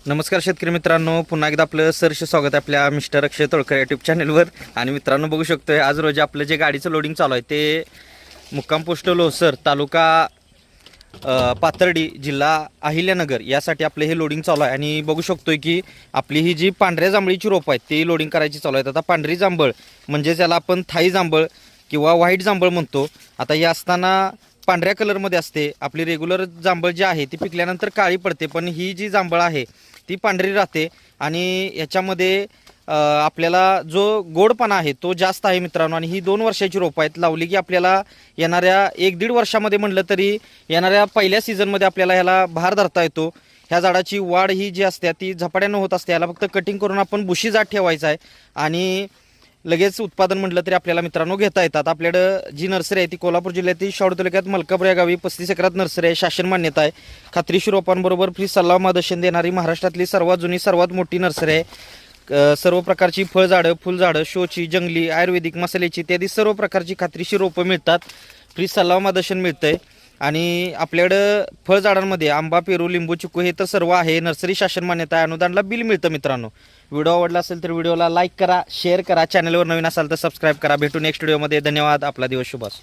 नमस्कार शेतकरी मित्रांनो, पुन्हा एकदा आपलं सहर्ष स्वागत आहे आपल्या मिस्टर अक्षय तोळकर यूट्यूब चॅनलवर. आणि मित्रांनो बघू शकतोय आज रोजी आपलं जे गाडीचं लोडिंग चालू आहे ते मुक्काम पोस्ट लोहसर तालुका पाथर्डी जिल्हा अहिल्यानगर यासाठी आपलं हे लोडिंग चालू आहे. आणि बघू शकतोय की आपली ही जी पांढऱ्या जांभळीची रोप आहेत ती लोडिंग करायची चालू आहेत. आता पांढरी जांभळ म्हणजे ज्याला आपण थाई जांभळ किंवा व्हाईट जांभळ म्हणतो. आता ही असताना पांढऱ्या कलरमध्ये असते. आपली रेग्युलर जांभळ जी आहे ती पिकल्यानंतर काळी पडते, पण ही जी जांभळ आहे ती पांढरी राहते. आणि याच्यामध्ये आपल्याला जो गोडपणा आहे तो जास्त आहे मित्रांनो. आणि ही 2 वर्षाची रोपं आहेत, लावली की आपल्याला येणाऱ्या 1-1.5 वर्षामध्ये म्हणलं तरी येणाऱ्या पहिल्या सीझनमध्ये आपल्याला ह्याला भार धरता येतो. ह्या झाडाची वाढ ही जी असते ती झपाट्यानं होत असते. याला फक्त कटिंग करून आपण बुशी जात ठेवायचं आहे आणि लगेच उत्पादन म्हटलं तरी आपल्याला मित्रांनो घेता येतात. आपल्याकडं जी नर्सरी आहे ती कोल्हापूर जिल्ह्यातील शाहू तालुक्यात मलकापूर या गावी 35 एकरात नर्सरी आहे. शासन मान्यता आहे. खात्रीशीर रोपांबरोबर फ्री सल्ला मार्गदर्शन देणारी महाराष्ट्रातली सर्वात जुनी सर्वात मोठी नर्सरी आहे. सर्व प्रकारची फळझाडं, फुलझाडं, शोची, जंगली, आयुर्वेदिक, मसाल्याची इत्यादी सर्व प्रकारची खात्रीशीर रोपं मिळतात. फ्री सल्ला मार्गदर्शन मिळतंय. आणि आपल्याकडं फळझाडांमध्ये आंबा, पेरू, लिंबू, चिकू हे तर सर्व आहे. नर्सरी शासन मान्यता आहे. अनुदानला बिल मिळतं मित्रांनो. व्हिडिओ आवडला असेल तर व्हिडिओला लाईक करा, शेअर करा, चॅनलवर नवीन असाल तर सबस्क्राईब करा. भेटू नेक्स्ट व्हिडिओमध्ये. धन्यवाद. आपला दिवस शुभ असो.